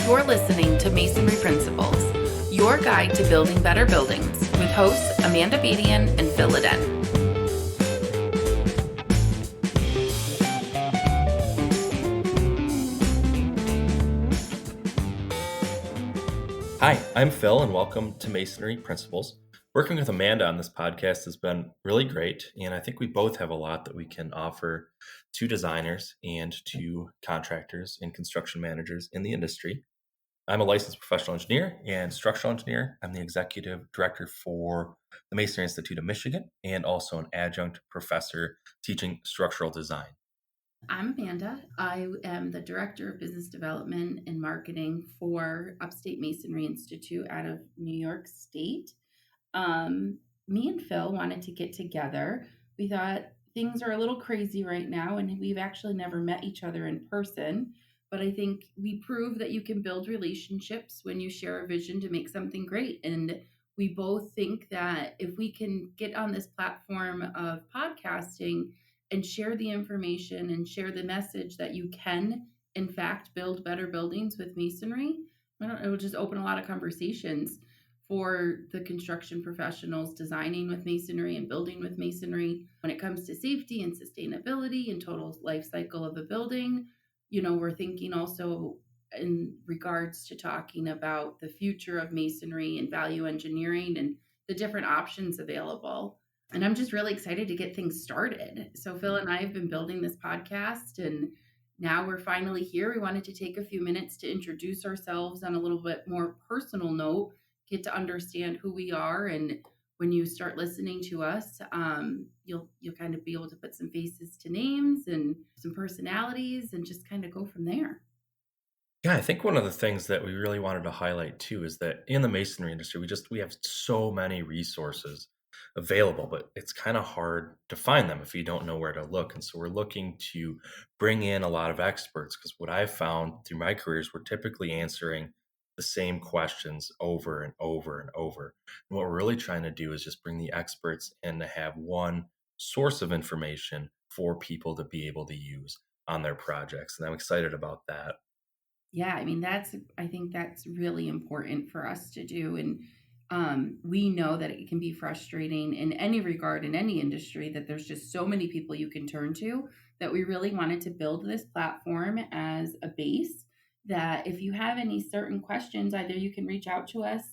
You're listening to Masonry Principles, your guide to building better buildings, with hosts Amanda Bedian and Phil Ledent. Hi, I'm Phil, and welcome to Masonry Principles. Working with Amanda on this podcast has been really great, and I think we both have a lot that we can offer to designers and to contractors and construction managers in the industry. I'm a licensed professional engineer and structural engineer. I'm the executive director for the Masonry Institute of Michigan and also an adjunct professor teaching structural design. I'm Amanda. I am the Director of Business Development and Marketing for Upstate Masonry Institute out of New York State. Me and Phil wanted to get together. We thought things are a little crazy right now, and we've actually never met each other in person. But I think we prove that you can build relationships when you share a vision to make something great. And we both think that if we can get on this platform of podcasting and share the information and share the message that you can, in fact, build better buildings with masonry, it will just open a lot of conversations for the construction professionals designing with masonry and building with masonry. When it comes to safety and sustainability and total life cycle of a building, we're thinking also in regards to talking about the future of masonry and value engineering and the different options available. And I'm just really excited to get things started. So Phil and I have been building this podcast, and now we're finally here. We wanted to take a few minutes to introduce ourselves on a little bit more personal note, get to understand who we are, and when you start listening to us, you'll kind of be able to put some faces to names and some personalities, and just kind of go from there. Yeah, I think one of the things that we really wanted to highlight too is that in the masonry industry, we have so many resources available, but it's kind of hard to find them if you don't know where to look. And so we're looking to bring in a lot of experts because what I've found through my career is we're typically answering the same questions over and over and over. And what we're really trying to do is just bring the experts in to have one source of information for people to be able to use on their projects. And I'm excited about that. Yeah, I think that's really important for us to do. And we know that it can be frustrating in any regard in any industry that there's just so many people you can turn to, that we really wanted to build this platform as a base that if you have any certain questions, either you can reach out to us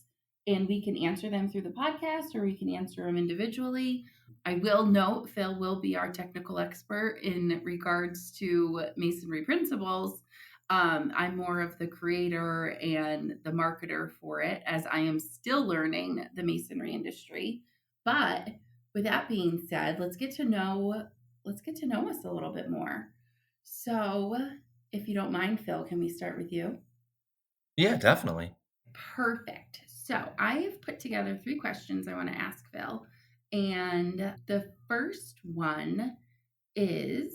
and we can answer them through the podcast, or we can answer them individually. I will note Phil will be our technical expert in regards to masonry principles. I'm more of the creator and the marketer for it, as I am still learning the masonry industry. But with that being said, let's get to know us a little bit more. So, if you don't mind, Phil, can we start with you? Yeah, definitely. Perfect. So, I have put together 3 questions I want to ask Phil. And the first one is,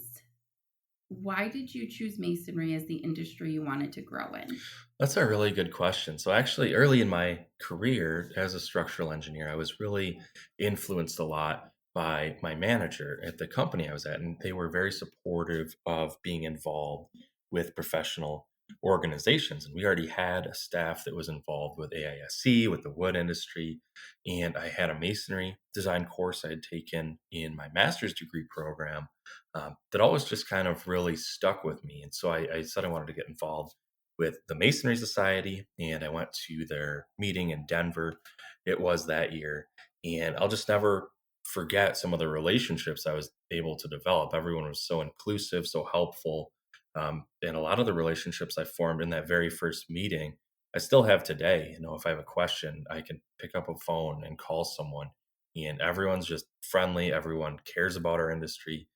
why did you choose masonry as the industry you wanted to grow in? That's a really good question. So, actually, early in my career as a structural engineer, I was really influenced a lot by my manager at the company I was at. And they were very supportive of being involved with professional organizations. And we already had a staff that was involved with AISC, with the wood industry. And I had a masonry design course I had taken in my master's degree program that always just kind of really stuck with me. And so I said I wanted to get involved with the Masonry Society, and I went to their meeting in Denver. It was that year, and I'll just never forget some of the relationships I was able to develop. Everyone was so inclusive, so helpful, and a lot of the relationships I formed in that very first meeting, I still have today. If I have a question, I can pick up a phone and call someone, and everyone's just friendly. Everyone cares about our industry.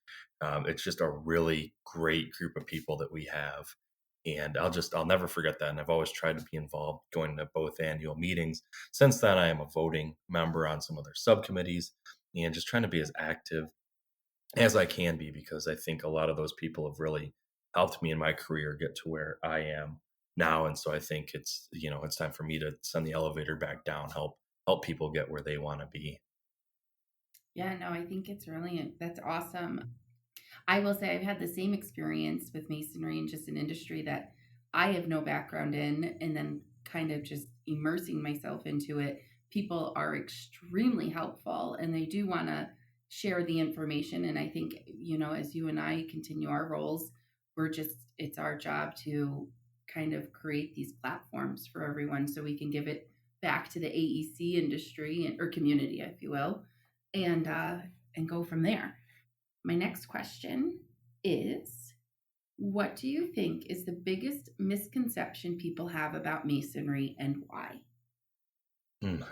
It's just a really great group of people that we have. And I'll never forget that. And I've always tried to be involved, going to both annual meetings. Since then, I am a voting member on some of their subcommittees and just trying to be as active as I can be, because I think a lot of those people have really helped me in my career get to where I am now. And so I think it's time for me to send the elevator back down, help people get where they want to be. Yeah, no, I think that's awesome. I will say I've had the same experience with masonry and just an industry that I have no background in, and then kind of just immersing myself into it, people are extremely helpful and they do want to share the information. And I think, as you and I continue our roles, it's our job to kind of create these platforms for everyone so we can give it back to the AEC industry or community, if you will, and go from there. My next question is, what do you think is the biggest misconception people have about masonry and why?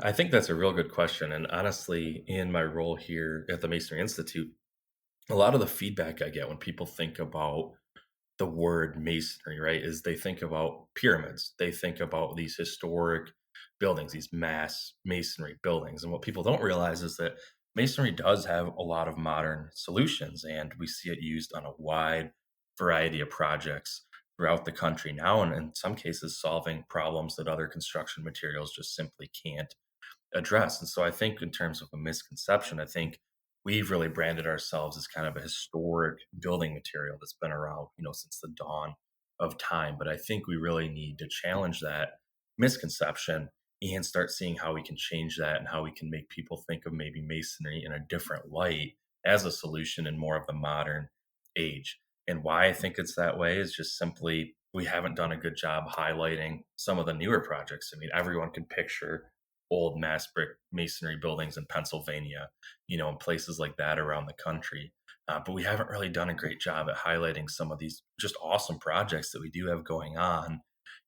I think that's a real good question. And honestly, in my role here at the Masonry Institute, a lot of the feedback I get when people think about the word masonry, right, is they think about pyramids. They think about these historic buildings, these mass masonry buildings. And what people don't realize is that masonry does have a lot of modern solutions, and we see it used on a wide variety of projects throughout the country now, and in some cases, solving problems that other construction materials just simply can't address. And so I think in terms of a misconception, I think we've really branded ourselves as kind of a historic building material that's been around, since the dawn of time. But I think we really need to challenge that misconception and start seeing how we can change that and how we can make people think of maybe masonry in a different light as a solution in more of the modern age. And why I think it's that way is just simply we haven't done a good job highlighting some of the newer projects. I mean, everyone can picture old mass brick masonry buildings in Pennsylvania, and places like that around the country. But we haven't really done a great job at highlighting some of these just awesome projects that we do have going on.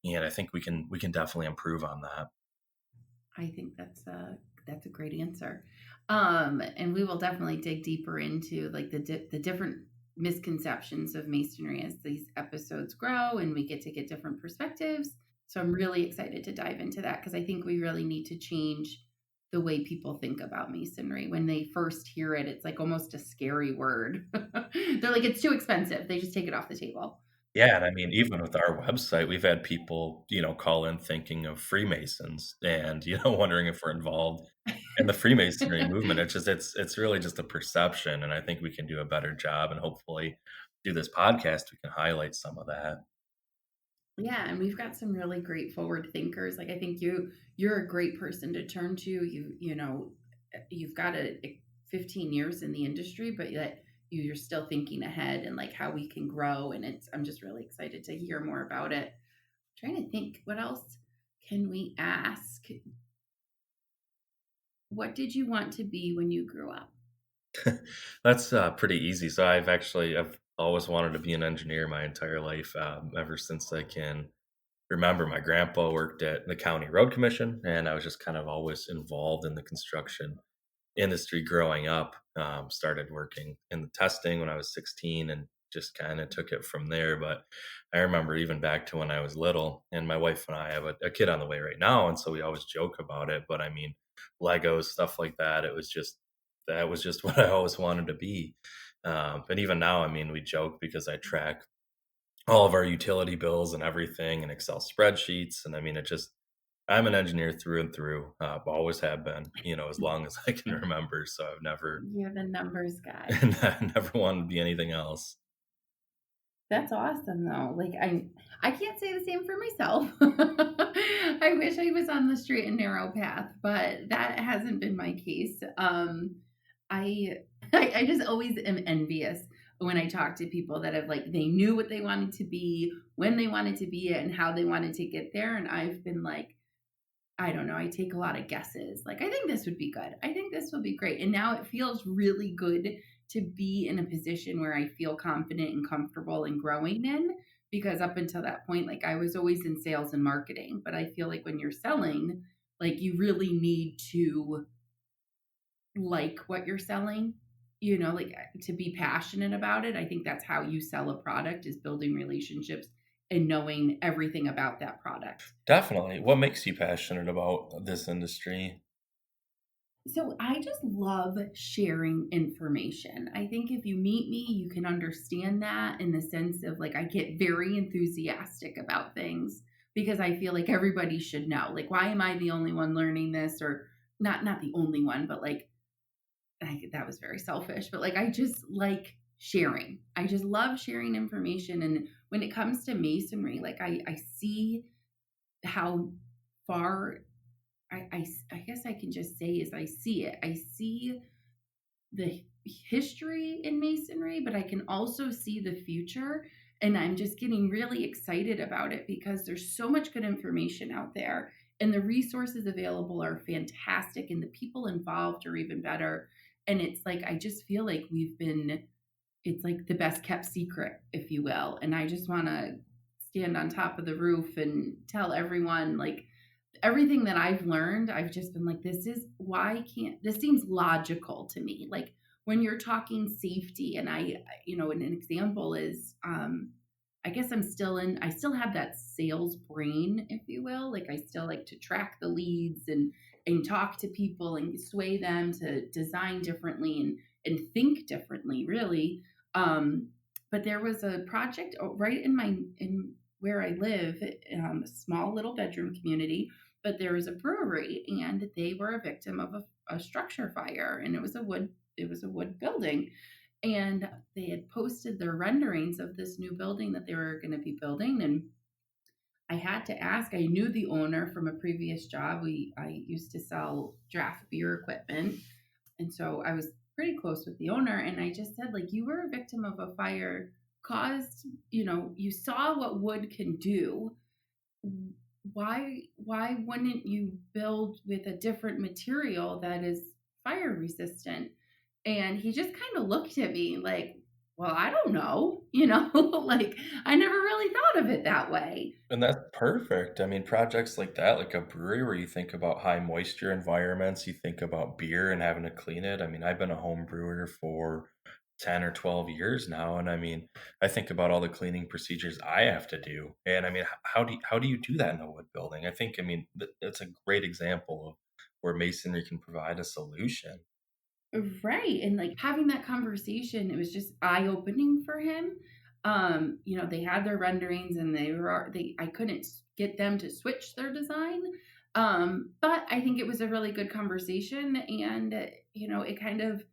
And I think we can definitely improve on that. I think that's a great answer. And we will definitely dig deeper into like the different misconceptions of masonry as these episodes grow and we get to get different perspectives. So I'm really excited to dive into that because I think we really need to change the way people think about masonry. When they first hear it, it's like almost a scary word. They're like, it's too expensive. They just take it off the table. Yeah, and I mean, even with our website, we've had people, call in thinking of Freemasons and, wondering if we're involved in the Freemasonry movement. It's really just a perception, and I think we can do a better job, and hopefully through this podcast we can highlight some of that. Yeah, and we've got some really great forward thinkers. Like I think you're a great person to turn to. You've got 15 years in the industry, but yet you're still thinking ahead and like how we can grow. And I'm just really excited to hear more about it. Trying to think, what else can we ask? What did you want to be when you grew up? That's pretty easy. So I've always wanted to be an engineer my entire life, ever since I can remember. My grandpa worked at the county road commission, and I was just kind of always involved in the construction industry growing up. Started working in the testing when I was 16 and just kind of took it from there. But I remember even back to when I was little, and my wife and I have a kid on the way right now. And so we always joke about it. But I mean, Legos, stuff like that, that was just what I always wanted to be. And even now, I mean, we joke because I track all of our utility bills and everything in Excel spreadsheets. And I mean, I'm an engineer through and through. Always have been, as long as I can remember. So I've never, You're the numbers guy. never wanted to be anything else. That's awesome though. Like I can't say the same for myself. I wish I was on the straight and narrow path, but that hasn't been my case. I I just always am envious when I talk to people that have like they knew what they wanted to be, when they wanted to be it, and how they wanted to get there. And I've been like, I don't know, I take a lot of guesses. Like, I think this would be good. I think this will be great. And now it feels really good to be in a position where I feel confident and comfortable and growing in. Because up until that point, like I was always in sales and marketing. But I feel like when you're selling, like you really need to like what you're selling, like to be passionate about it. I think that's how you sell a product is building relationships and knowing everything about that product. Definitely. What makes you passionate about this industry? So I just love sharing information. I think if you meet me, you can understand that in the sense of like I get very enthusiastic about things because I feel like everybody should know. Like why am I the only one learning this or not the only one, but like that was very selfish, but like I just like sharing. I just love sharing information. And when it comes to masonry, like I see how far I guess I can just say is I see it. I see the history in masonry, but I can also see the future. And I'm just getting really excited about it because there's so much good information out there, and the resources available are fantastic, and the people involved are even better. And it's like, I just feel like it's like the best kept secret, if you will. And I just want to stand on top of the roof and tell everyone, like, everything that I've learned, I've just been like, this is why can't this seems logical to me. Like when you're talking safety, and an example is, I guess I still have that sales brain, if you will. Like I still like to track the leads and talk to people and sway them to design differently and think differently, really. But there was a project right in where I live, a small little bedroom community, but there was a brewery and they were a victim of a structure fire, and it was a wood building, and they had posted their renderings of this new building that they were going to be building. And I had to ask, I knew the owner from a previous job. I used to sell draft beer equipment, and so I was pretty close with the owner, and I just said, like, you were a victim of a fire caused, you saw what wood can do. Why wouldn't you build with a different material that is fire resistant? And he just kind of looked at me like, well, I don't know, like I never really thought of it that way. And that's perfect. I mean, projects like that, like a brewery where you think about high moisture environments, you think about beer and having to clean it. I mean, I've been a home brewer for 10 or 12 years now. And I mean, I think about all the cleaning procedures I have to do. And I mean, how do you do that in a wood building? I mean, that's a great example of where masonry can provide a solution. Right. And like having that conversation, it was just eye opening for him. They had their renderings and I couldn't get them to switch their design. But I think it was a really good conversation, and it kind of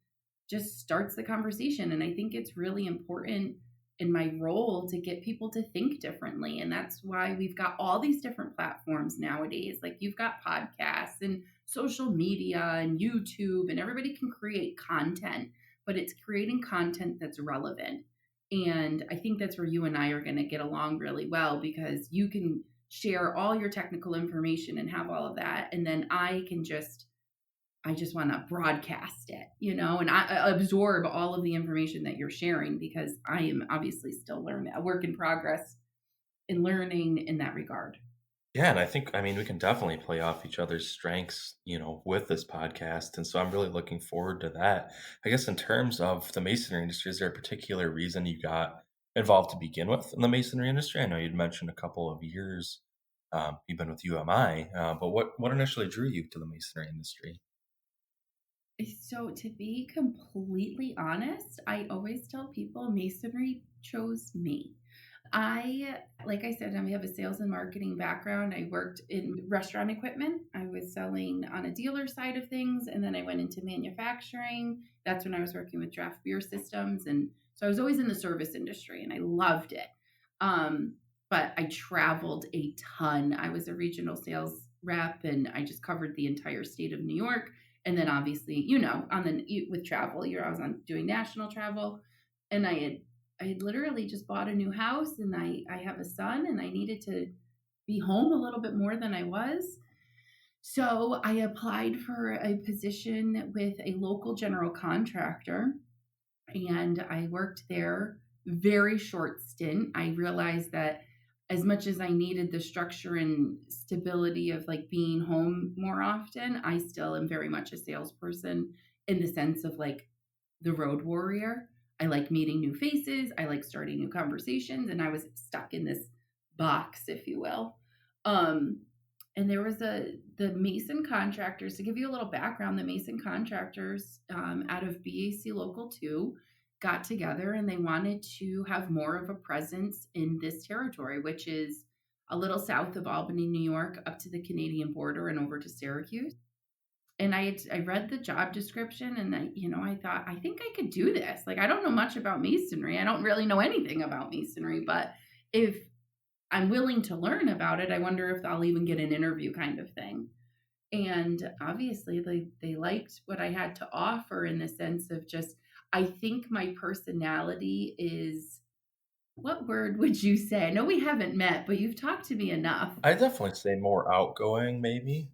just starts the conversation. And I think it's really important in my role to get people to think differently. And that's why we've got all these different platforms nowadays. Like you've got podcasts and social media and YouTube, and everybody can create content, but it's creating content that's relevant. And I think that's where you and I are going to get along really well, because you can share all your technical information and have all of that. And then I just want to broadcast it, and I absorb all of the information that you're sharing, because I am obviously still learning, a work in progress in learning in that regard. Yeah, and I mean, we can definitely play off each other's strengths, with this podcast. And so I'm really looking forward to that. I guess in terms of the masonry industry, is there a particular reason you got involved to begin with in the masonry industry? I know you'd mentioned a couple of years you've been with UMI, but what initially drew you to the masonry industry? So, to be completely honest, I always tell people masonry chose me. Like I said, I have a sales and marketing background. I worked in restaurant equipment. I was selling on a dealer side of things, and then I went into manufacturing. That's when I was working with draft beer systems, and so I was always in the service industry, and I loved it. Um, but I traveled a ton. I was a regional sales rep, and I just covered the entire state of New York. And then obviously, on the with travel, I was on doing national travel, and I had literally just bought a new house, and I have a son, and I needed to be home a little bit more than I was. So I applied for a position with a local general contractor, and I worked there very short stint. I realized that as much as I needed the structure and stability of like being home more often, I still am very much a salesperson, in the sense of like the road warrior. I like meeting new faces. I like starting new conversations. And I was stuck in this box, if you will. Um, and there was the Mason contractors, to give you a little background, the Mason contractors out of BAC Local 2 got together, and they wanted to have more of a presence in this territory, which is a little south of Albany, New York, up to the Canadian border and over to Syracuse. And I read the job description, and I thought, I think I could do this. Like, I don't know much about masonry. I don't really know anything about masonry, but if I'm willing to learn about it, I wonder if I'll even get an interview kind of thing. And obviously they liked what I had to offer, in the sense of just, I think my personality is, what word would you say? I know we haven't met, but you've talked to me enough. I definitely say more outgoing, maybe.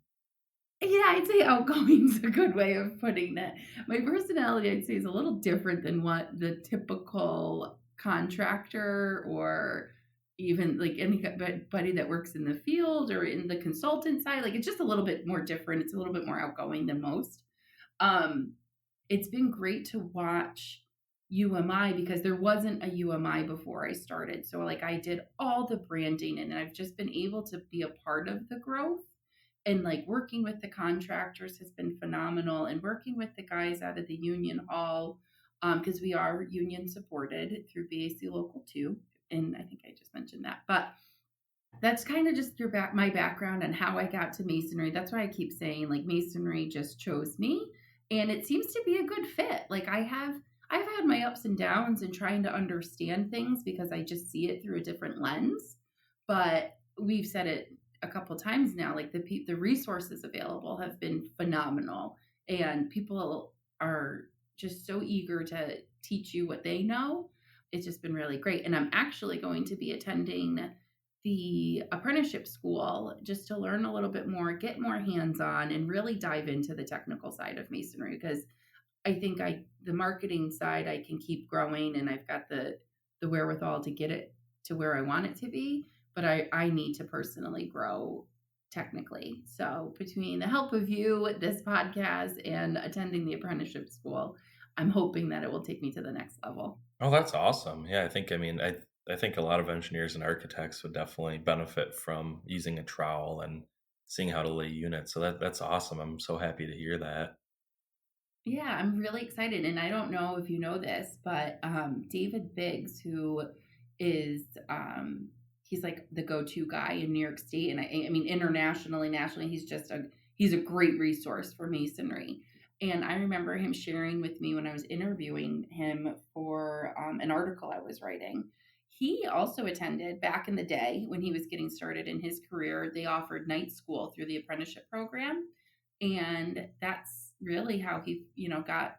Yeah, I'd say outgoing is a good way of putting it. My personality, I'd say, is a little different than what the typical contractor, or even like anybody that works in the field or in the consultant side. Like, it's just a little bit more different. It's a little bit more outgoing than most. Um, it's been great to watch UMI, because there wasn't a UMI before I started. So, like, I did all the branding, and I've just been able to be a part of the growth. And like, working with the contractors has been phenomenal, and working with the guys out of the union hall, because we are union supported through BAC Local 2. And I think I just mentioned that. But that's kind of just my background and how I got to masonry. That's why I keep saying, like, masonry just chose me, and it seems to be a good fit. Like, I've had my ups and downs in trying to understand things, because I just see it through a different lens. But we've said it a couple times now, like, the resources available have been phenomenal, and people are just so eager to teach you what they know. It's just been really great. And I'm actually going to be attending the apprenticeship school, just to learn a little bit more, get more hands on, and really dive into the technical side of masonry, because I think the marketing side, I can keep growing, and I've got the wherewithal to get it to where I want it to be, but I need to personally grow technically. So between the help of you, this podcast, and attending the apprenticeship school, I'm hoping that it will take me to the next level. Oh, that's awesome. Yeah, I think a lot of engineers and architects would definitely benefit from using a trowel and seeing how to lay units. So that's awesome. I'm so happy to hear that. Yeah, I'm really excited. And I don't know if you know this, but David Biggs, who is, he's like the go-to guy in New York State. And I mean, internationally, nationally, he's a great resource for masonry. And I remember him sharing with me when I was interviewing him for an article I was writing. He also attended, back in the day when he was getting started in his career, they offered night school through the apprenticeship program. And that's really how he, got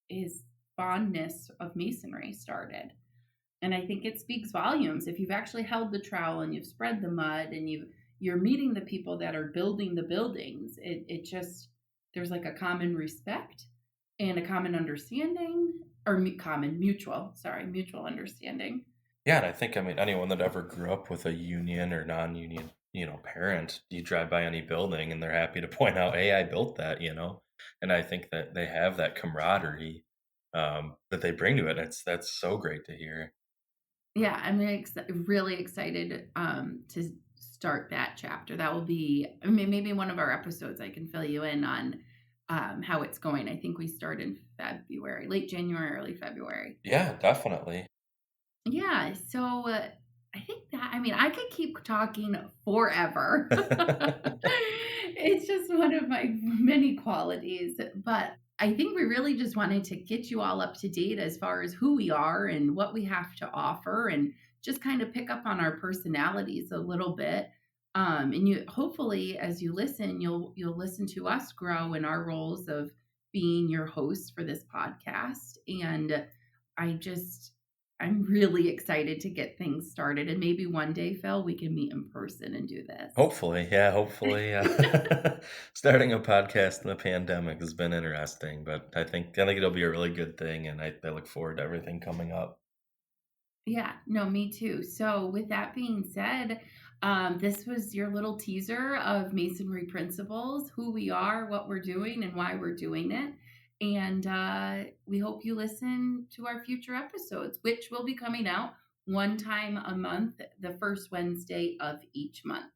his fondness of masonry started. And I think it speaks volumes. If you've actually held the trowel and you've spread the mud, and you're meeting the people that are building the buildings, it just, there's like a common respect and a common understanding, or mutual understanding. Yeah, and I mean, anyone that ever grew up with a union or non-union, parent, you drive by any building and they're happy to point out, hey, I built that. And I think that they have that camaraderie that they bring to it. That's so great to hear. Yeah, I'm really excited to start that chapter. That will be, I mean, maybe one of our episodes I can fill you in on how it's going. I think we start in February, late January, early February. Yeah, definitely. Yeah, so I think that, I mean, I could keep talking forever. It's just one of my many qualities, but I think we really just wanted to get you all up to date as far as who we are and what we have to offer, and just kind of pick up on our personalities a little bit. And you, hopefully, as you listen, you'll listen to us grow in our roles of being your host for this podcast. And I'm really excited to get things started. And maybe one day, Phil, we can meet in person and do this. Hopefully, yeah, hopefully. Starting a podcast in the pandemic has been interesting, but I think it'll be a really good thing, and I look forward to everything coming up. Yeah, no, me too. So, with that being said, this was your little teaser of Masonry Principles, who we are, what we're doing, and why we're doing it. And we hope you listen to our future episodes, which will be coming out one time a month, the first Wednesday of each month.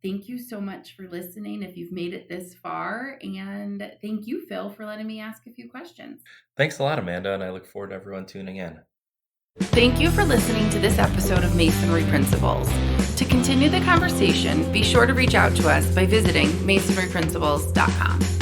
Thank you so much for listening if you've made it this far. And thank you, Phil, for letting me ask a few questions. Thanks a lot, Amanda, and I look forward to everyone tuning in. Thank you for listening to this episode of Masonry Principles. To continue the conversation, be sure to reach out to us by visiting masonryprinciples.com.